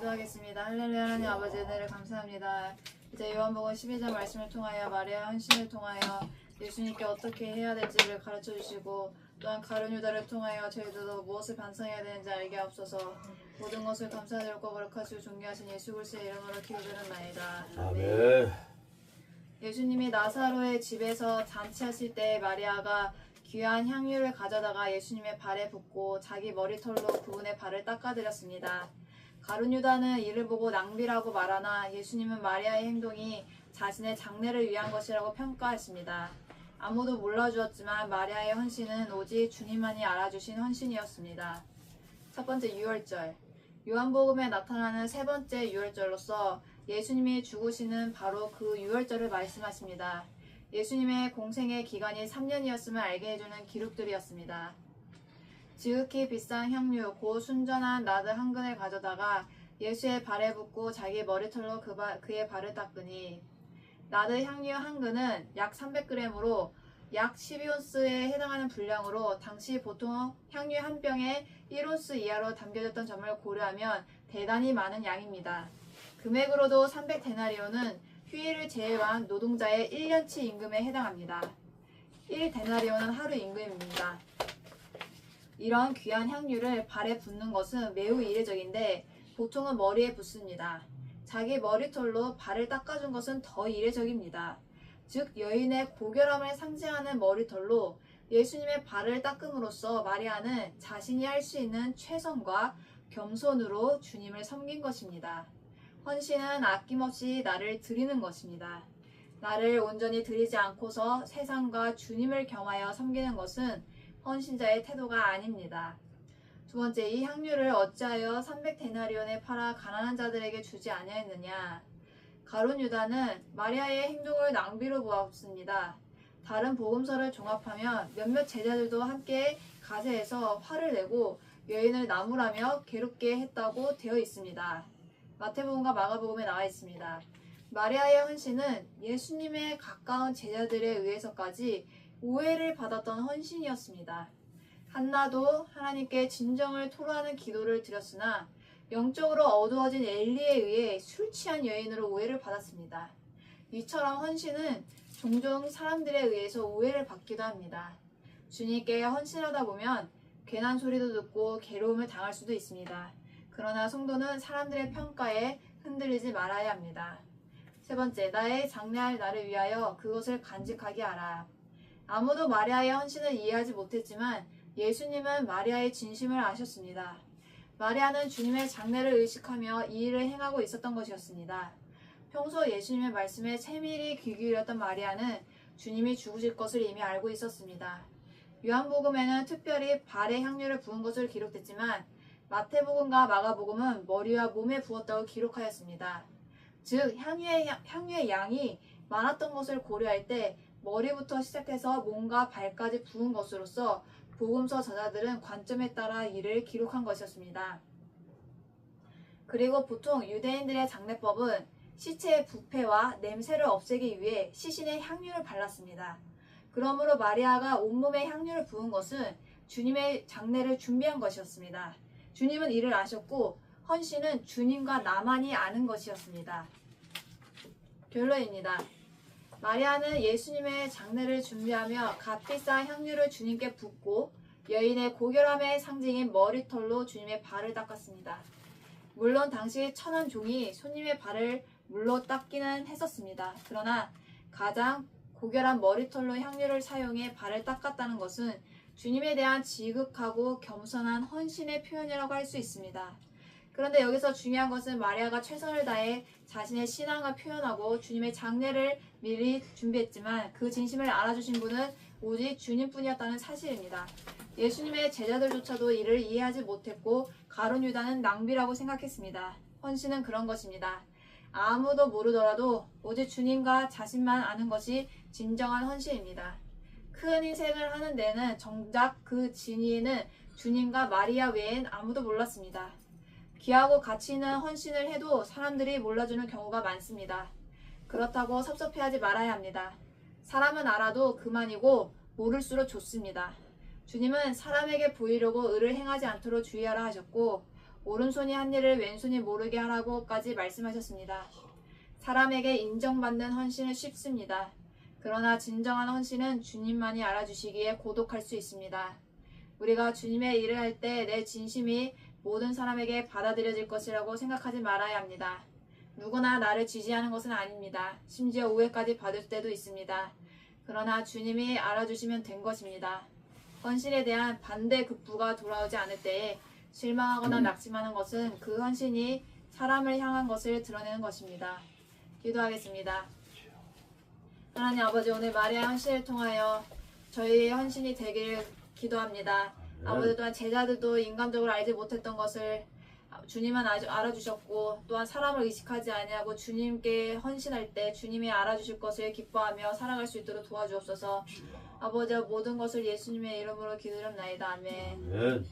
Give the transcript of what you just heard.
기도하겠습니다. 할렐루야. 하나님 아버지 은혜를 감사합니다. 이제 요한복음 12장 말씀을 통하여 마리아 헌신을 통하여 예수님께 어떻게 해야 될지를 가르쳐 주시고 또한 가룟 유다를 통하여 저희들도 무엇을 반성해야 되는지 알게 하옵소서. 모든 것을 감사드리고 거룩하시고 존귀하신 예수 그리스도의 이름으로 기도드렸나이다. 아멘. 예수님이 나사로의 집에서 잔치하실 때 마리아가 귀한 향유를 가져다가 예수님의 발에 붓고 자기 머리털로 그분의 발을 닦아드렸습니다. 가룟 유다는 이를 보고 낭비라고 말하나 예수님은 마리아의 행동이 자신의 장래를 위한 것이라고 평가했습니다. 아무도 몰라주었지만 마리아의 헌신은 오직 주님만이 알아주신 헌신이었습니다. 첫 번째 유월절. 요한복음에 나타나는 세 번째 유월절로서 예수님이 죽으시는 바로 그 유월절을 말씀하십니다. 예수님의 공생의 기간이 3년이었음을 알게 해주는 기록들이었습니다. 지극히 비싼 향유 곧 순전한 나드 한 근을 가져다가 예수의 발에 붓고 자기 머리털로 그의 발을 닦으니 나드 향유 한 근은 약 300g으로 약 12온스에 해당하는 분량으로 당시 보통 향유 한 병에 1온스 이하로 담겨졌던 점을 고려하면 대단히 많은 양입니다. 금액으로도 300데나리온은 휴일을 제외한 노동자의 1년치 임금에 해당합니다. 1데나리온은 하루 임금입니다. 이런 귀한 향유를 발에 붓는 것은 매우 이례적인데 보통은 머리에 붓습니다. 자기 머리털로 발을 닦아준 것은 더 이례적입니다. 즉 여인의 고결함을 상징하는 머리털로 예수님의 발을 닦음으로써 마리아는 자신이 할 수 있는 최선과 겸손으로 주님을 섬긴 것입니다. 헌신은 아낌없이 나를 드리는 것입니다. 나를 온전히 드리지 않고서 세상과 주님을 겸하여 섬기는 것은 헌신자의 태도가 아닙니다. 두 번째, 이 향유를 어찌하여 300데나리온에 팔아 가난한 자들에게 주지 아니하였느냐. 가룟 유다는 마리아의 행동을 낭비로 보았습니다. 다른 복음서를 종합하면 몇몇 제자들도 함께 가세해서 화를 내고 여인을 나무라며 괴롭게 했다고 되어 있습니다. 마태복음과 마가복음에 나와 있습니다. 마리아의 헌신은 예수님의 가까운 제자들에 의해서까지 오해를 받았던 헌신이었습니다. 한나도 하나님께 진정을 토로하는 기도를 드렸으나 영적으로 어두워진 엘리에 의해 술 취한 여인으로 오해를 받았습니다. 이처럼 헌신은 종종 사람들에 의해서 오해를 받기도 합니다. 주님께 헌신하다 보면 괜한 소리도 듣고 괴로움을 당할 수도 있습니다. 그러나 성도는 사람들의 평가에 흔들리지 말아야 합니다. 세 번째, 나의 장래할 나를 위하여 그것을 간직하게 하라. 아무도 마리아의 헌신을 이해하지 못했지만 예수님은 마리아의 진심을 아셨습니다. 마리아는 주님의 장래를 의식하며 이 일을 행하고 있었던 것이었습니다. 평소 예수님의 말씀에 세밀히 귀 기울였던 마리아는 주님이 죽으실 것을 이미 알고 있었습니다. 요한복음에는 특별히 발에 향유를 부은 것을 기록했지만 마태복음과 마가복음은 머리와 몸에 부었다고 기록하였습니다. 즉 향유의 양이 많았던 것을 고려할 때 머리부터 시작해서 몸과 발까지 부은 것으로서 복음서 저자들은 관점에 따라 이를 기록한 것이었습니다. 그리고 보통 유대인들의 장례법은 시체의 부패와 냄새를 없애기 위해 시신에 향유를 발랐습니다. 그러므로 마리아가 온몸에 향유를 부은 것은 주님의 장례를 준비한 것이었습니다. 주님은 이를 아셨고 헌신은 주님과 나만이 아는 것이었습니다. 결론입니다. 마리아는 예수님의 장례를 준비하며 값비싼 향유를 주님께 붓고 여인의 고결함의 상징인 머리털로 주님의 발을 닦았습니다. 물론 당시 천한 종이 손님의 발을 물로 닦기는 했었습니다. 그러나 가장 고결한 머리털로 향유를 사용해 발을 닦았다는 것은 주님에 대한 지극하고 겸손한 헌신의 표현이라고 할 수 있습니다. 그런데 여기서 중요한 것은 마리아가 최선을 다해 자신의 신앙을 표현하고 주님의 장례를 미리 준비했지만 그 진심을 알아주신 분은 오직 주님뿐이었다는 사실입니다. 예수님의 제자들조차도 이를 이해하지 못했고 가룟 유다는 낭비라고 생각했습니다. 헌신은 그런 것입니다. 아무도 모르더라도 오직 주님과 자신만 아는 것이 진정한 헌신입니다. 큰 희생을 하는 데는 정작 그 진위에는 주님과 마리아 외엔 아무도 몰랐습니다. 귀하고 가치 있는 헌신을 해도 사람들이 몰라주는 경우가 많습니다. 그렇다고 섭섭해하지 말아야 합니다. 사람은 알아도 그만이고 모를수록 좋습니다. 주님은 사람에게 보이려고 의를 행하지 않도록 주의하라 하셨고 오른손이 한 일을 왼손이 모르게 하라고까지 말씀하셨습니다. 사람에게 인정받는 헌신은 쉽습니다. 그러나 진정한 헌신은 주님만이 알아주시기에 고독할 수 있습니다. 우리가 주님의 일을 할 때 내 진심이 모든 사람에게 받아들여질 것이라고 생각하지 말아야 합니다. 누구나 나를 지지하는 것은 아닙니다. 심지어 오해까지 받을 때도 있습니다. 그러나 주님이 알아주시면 된 것입니다. 헌신에 대한 반대급부가 돌아오지 않을 때에 실망하거나 낙심하는 것은 그 헌신이 사람을 향한 것을 드러내는 것입니다. 기도하겠습니다. 하나님 아버지, 오늘 마리아 헌신을 통하여 저희의 헌신이 되기를 기도합니다. 아버지, 또한 제자들도 인간적으로 알지 못했던 것을 주님만 알아주셨고, 또한 사람을 의식하지 아니하고 주님께 헌신할 때 주님이 알아주실 것을 기뻐하며 살아갈 수 있도록 도와주옵소서. 아버지, 모든 것을 예수님의 이름으로 기도드립나이다. 아멘.